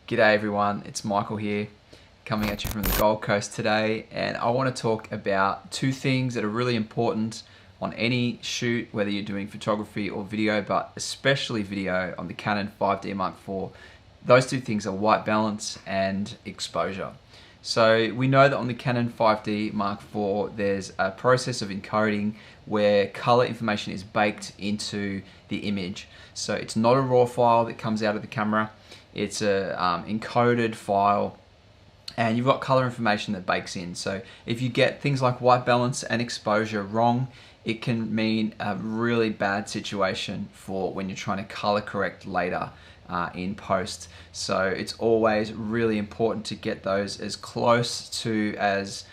G'day everyone, it's Michael here, coming at you from the Gold Coast today, and I want to talk about two things that are really important on any shoot, whether you're doing photography or video, but especially video on the Canon 5D Mark IV. Those two things are white balance and exposure. So we know that on the Canon 5D Mark IV, there's a process of encoding where color information is baked into the image. So it's not a raw file that comes out of the camera. It's a encoded file, and you've got color information that bakes in. So if you get things like white balance and exposure wrong, it can mean a really bad situation for when you're trying to color correct later in post. So it's always really important to get those as close to as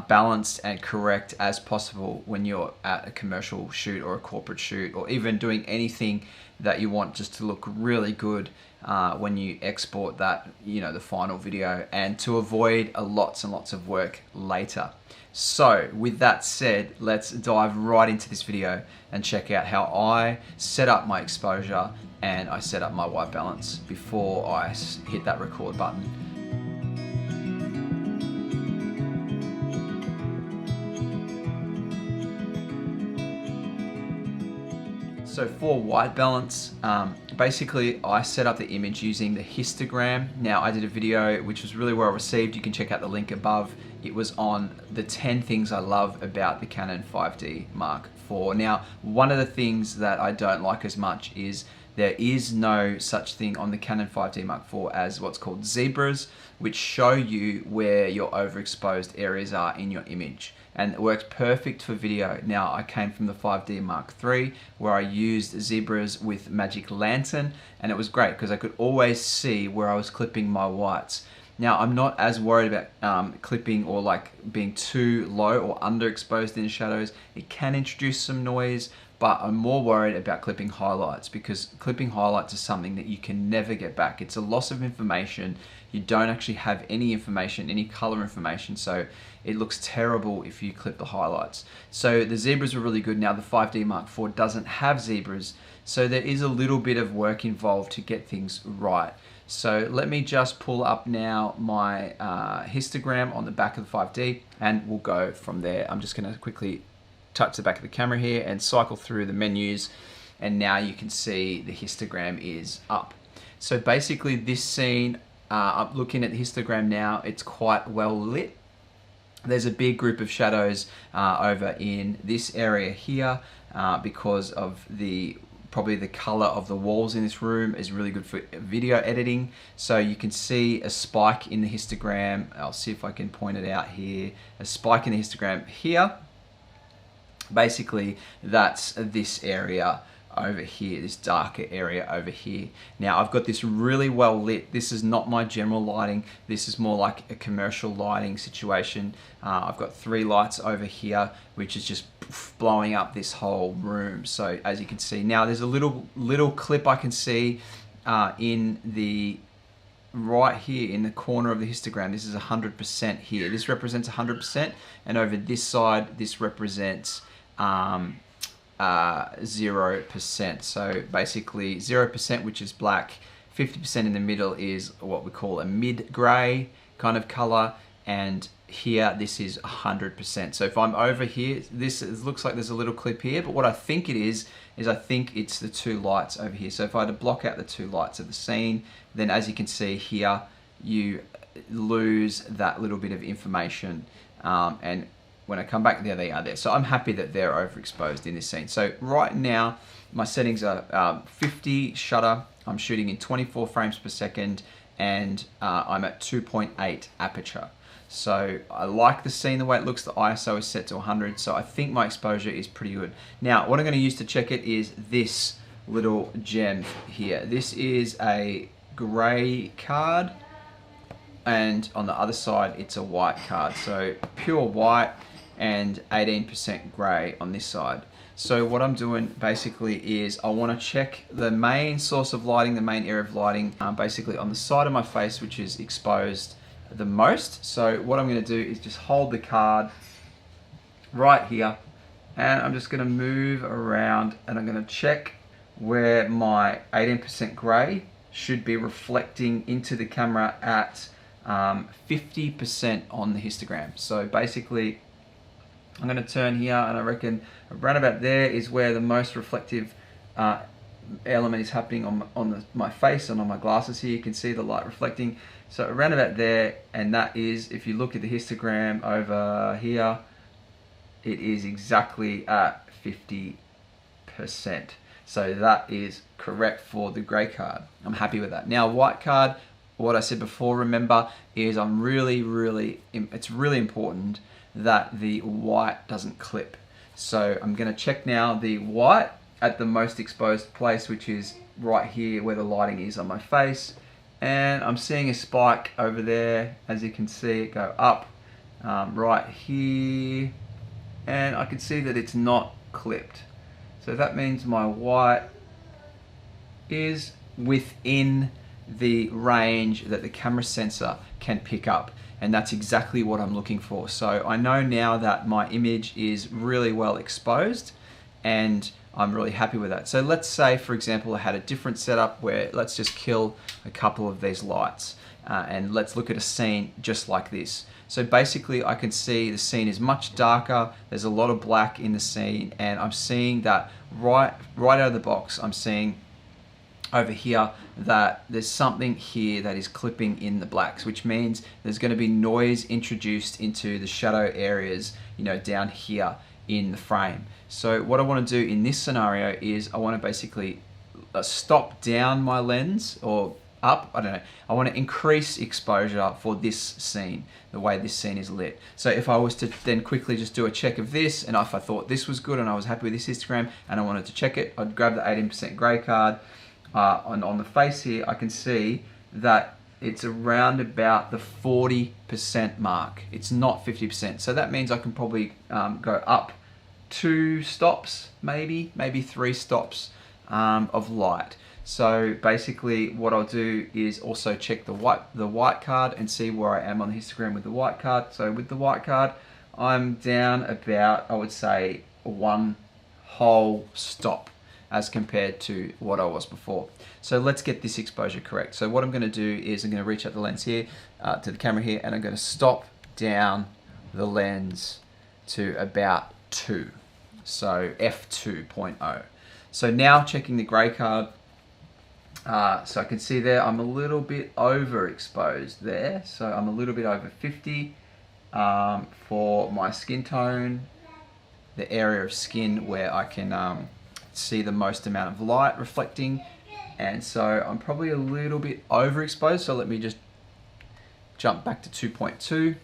balanced and correct as possible when you're at a commercial shoot or a corporate shoot, or even doing anything that you want just to look really good when you export that, the final video, and to avoid lots and lots of work later. So with that said, let's dive right into this video and check out how I set up my exposure and I set up my white balance before I hit that record button. So for white balance, basically I set up the image using the histogram. Now I did a video which was really well received. You can check out the link above. It was on the 10 things I love about the Canon 5D Mark IV. Now, one of the things that I don't like as much is there is no such thing on the Canon 5D Mark IV as what's called zebras, which show you where your overexposed areas are in your image. And it works perfect for video. Now, I came from the 5D Mark III, where I used zebras with Magic Lantern, and it was great because I could always see where I was clipping my whites. Now, I'm not as worried about clipping or like being too low or underexposed in the shadows. It can introduce some noise, but I'm more worried about clipping highlights, because clipping highlights is something that you can never get back. It's a loss of information. You don't actually have any information, any color information, so it looks terrible if you clip the highlights. So the zebras were really good. Now the 5D Mark IV doesn't have zebras, so there is a little bit of work involved to get things right. So let me just pull up now my histogram on the back of the 5D, and we'll go from there. I'm just gonna quickly touch the back of the camera here and cycle through the menus, and now you can see the histogram is up. So basically this scene, I'm looking at the histogram now, it's quite well lit. There's a big group of shadows over in this area here because of probably the color of the walls in this room is really good for video editing. So you can see a spike in the histogram. I'll see if I can point it out here. A spike in the histogram here. Basically, that's this area over here, this darker area over here. Now I've got this really well lit. This is not my general lighting. This is more like a commercial lighting situation. I've got 3 lights over here, which is just blowing up this whole room. So as you can see now, there's a little clip I can see in the right here in the corner of the histogram. This is 100% here. This represents 100%, and over this side, this represents 0%. So basically 0%, which is black, 50% in the middle is what we call a mid-gray kind of color, and here this is 100%. So if I'm over here, this looks like there's a little clip here, but what I think it is I think it's the 2 lights over here. So if I had to block out the 2 lights of the scene, then as you can see here, you lose that little bit of information, and when I come back, there they are there. So I'm happy that they're overexposed in this scene. So right now, my settings are 50 shutter. I'm shooting in 24 frames per second, and I'm at 2.8 aperture. So I like the scene, the way it looks. The ISO is set to 100, so I think my exposure is pretty good. Now, what I'm gonna use to check it is this little gem here. This is a gray card, and on the other side, it's a white card. So pure white and 18% gray on this side. So what I'm doing basically is I want to check the main source of lighting, the main area of lighting, basically on the side of my face, which is exposed the most. So what I'm going to do is just hold the card right here, and I'm just going to move around, and I'm going to check where my 18% gray should be reflecting into the camera at 50% on the histogram. So basically, I'm going to turn here, and I reckon around about there is where the most reflective element is happening on my face and on my glasses here. You can see the light reflecting. So around about there, and that is, if you look at the histogram over here, it is exactly at 50%. So that is correct for the grey card. I'm happy with that. Now, white card, what I said before, remember, is it's really important that the white doesn't clip. So I'm going to check now the white at the most exposed place, which is right here where the lighting is on my face. And I'm seeing a spike over there, as you can see it go up right here. And I can see that it's not clipped. So that means my white is within the range that the camera sensor can pick up, and that's exactly what I'm looking for. So I know now that my image is really well exposed, and I'm really happy with that. So let's say, for example, I had a different setup where let's just kill a couple of these lights and let's look at a scene just like this. So basically I can see the scene is much darker, there's a lot of black in the scene, and I'm seeing that right out of the box, I'm seeing over here that there's something here that is clipping in the blacks, which means there's going to be noise introduced into the shadow areas, you know, down here in the frame. So what I want to do in this scenario is I want to basically stop down my lens, or up, I don't know. I want to increase exposure for this scene, the way this scene is lit. So if I was to then quickly just do a check of this, and if I thought this was good and I was happy with this histogram and I wanted to check it, I'd grab the 18% grey card. On the face here, I can see that it's around about the 40% mark. It's not 50%. So that means I can probably go up 2 stops, maybe 3 stops of light. So basically what I'll do is also check the white card and see where I am on the histogram with the white card. So with the white card, I'm down about, I would say, 1 whole stop as compared to what I was before. So let's get this exposure correct. So what I'm going to do is I'm going to reach out the lens here to the camera here, and I'm going to stop down the lens to about 2. So f2.0. So now checking the grey card. So I can see there I'm a little bit overexposed there. So I'm a little bit over 50 for my skin tone, the area of skin where I can see the most amount of light reflecting, and so I'm probably a little bit overexposed. So let me just jump back to 2.2,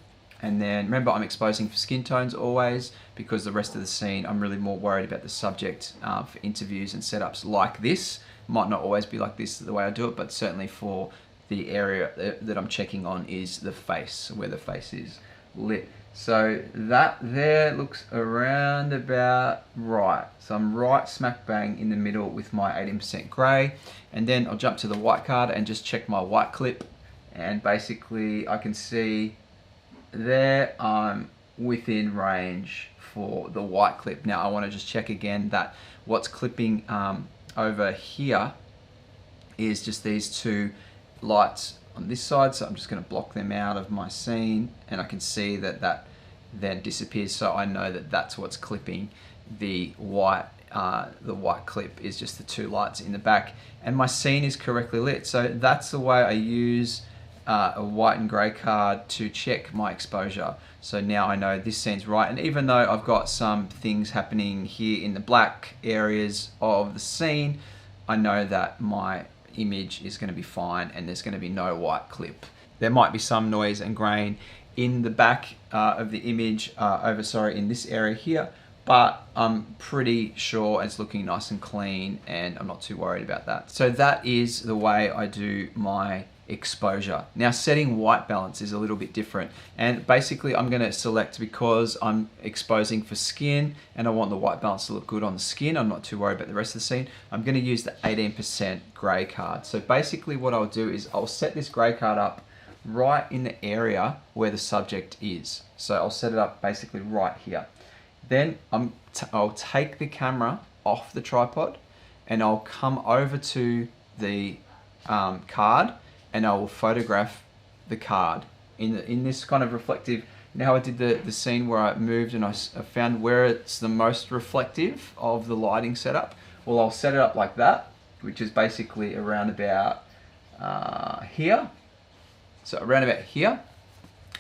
and then remember I'm exposing for skin tones always, because the rest of the scene I'm really more worried about the subject for interviews and setups like this. Might not always be like this the way I do it, but certainly for the area that I'm checking on is the face, where the face is lit. So that there looks around about right. So I'm right smack bang in the middle with my 18% grey. And then I'll jump to the white card and just check my white clip. And basically I can see there I'm within range for the white clip. Now I want to just check again that what's clipping over here is just these 2 lights on this side. So I'm just going to block them out of my scene, and I can see that that then disappears. So I know that that's what's clipping the white clip is just the 2 lights in the back, and my scene is correctly lit. So that's the way I use a white and grey card to check my exposure. So now I know this scene's right, and even though I've got some things happening here in the black areas of the scene, I know that my image is going to be fine and there's going to be no white clip. There might be some noise and grain in the back of the image in this area here, but I'm pretty sure it's looking nice and clean, and I'm not too worried about that. So that is the way I do my exposure. Now setting white balance is a little bit different, and basically I'm going to select, because I'm exposing for skin and I want the white balance to look good on the skin, I'm not too worried about the rest of the scene, I'm going to use the 18% grey card. So basically what I'll do is I'll set this grey card up right in the area where the subject is. So I'll set it up basically right here. Then I'll take the camera off the tripod and I'll come over to the card, and I will photograph the card in this kind of reflective. Now I did the scene where I moved and I found where it's the most reflective of the lighting setup. Well, I'll set it up like that, which is basically around about here. So around about here,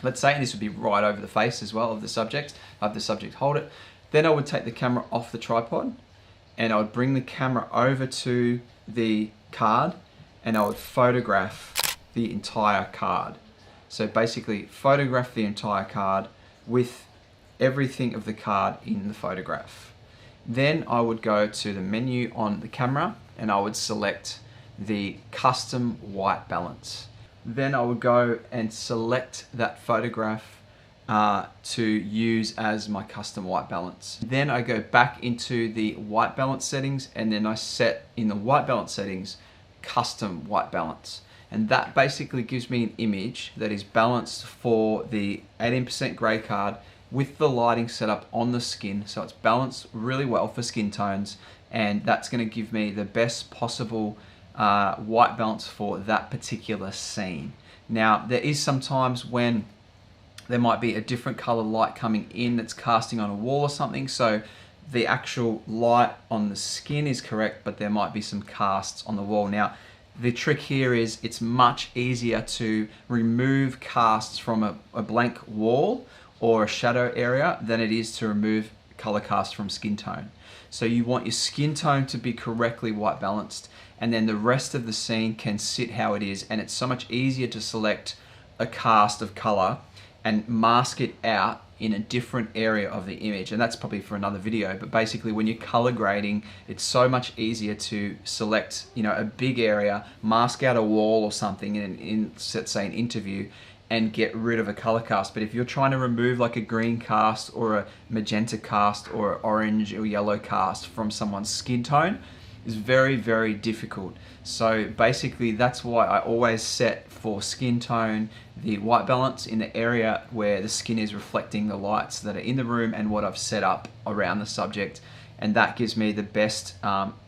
let's say, and this would be right over the face as well of the subject. I have the subject hold it. Then I would take the camera off the tripod and I would bring the camera over to the card and I would photograph the entire card. So basically photograph the entire card with everything of the card in the photograph. Then I would go to the menu on the camera and I would select the custom white balance. Then I would go and select that photograph to use as my custom white balance. Then I go back into the white balance settings and then I set in the white balance settings custom white balance. And that basically gives me an image that is balanced for the 18% gray card with the lighting set up on the skin. So it's balanced really well for skin tones, and that's going to give me the best possible white balance for that particular scene. Now, there is sometimes when there might be a different color light coming in that's casting on a wall or something. So the actual light on the skin is correct, but there might be some casts on the wall. Now, the trick here is it's much easier to remove casts from a blank wall or a shadow area than it is to remove color cast from skin tone. So you want your skin tone to be correctly white balanced, and then the rest of the scene can sit how it is, and it's so much easier to select a cast of color and mask it out in a different area of the image. And that's probably for another video, but basically when you're color grading, it's so much easier to select, you know, a big area, mask out a wall or something in let's say an interview, and get rid of a color cast. But if you're trying to remove like a green cast or a magenta cast or orange or yellow cast from someone's skin tone, is very, very difficult. So basically that's why I always set for skin tone the white balance in the area where the skin is reflecting the lights that are in the room and what I've set up around the subject. And that gives me the best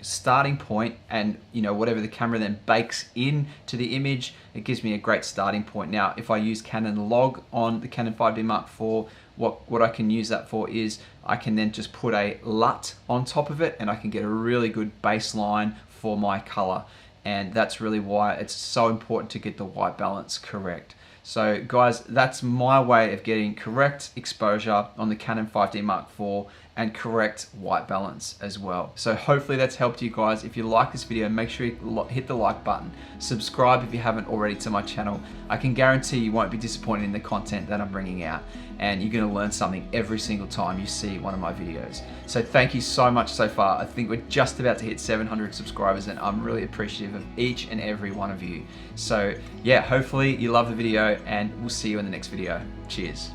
starting point, and you know, whatever the camera then bakes in to the image, it gives me a great starting point. Now, if I use Canon log on the Canon 5D Mark IV, what I can use that for is I can then just put a LUT on top of it and I can get a really good baseline for my color. And that's really why it's so important to get the white balance correct. So guys, that's my way of getting correct exposure on the Canon 5D Mark IV and correct white balance as well. So hopefully that's helped you guys. If you like this video, make sure you hit the like button. Subscribe if you haven't already to my channel. I can guarantee you won't be disappointed in the content that I'm bringing out, and you're gonna learn something every single time you see one of my videos. So thank you so much so far. I think we're just about to hit 700 subscribers and I'm really appreciative of each and every one of you. So yeah, hopefully you love the video and we'll see you in the next video. Cheers.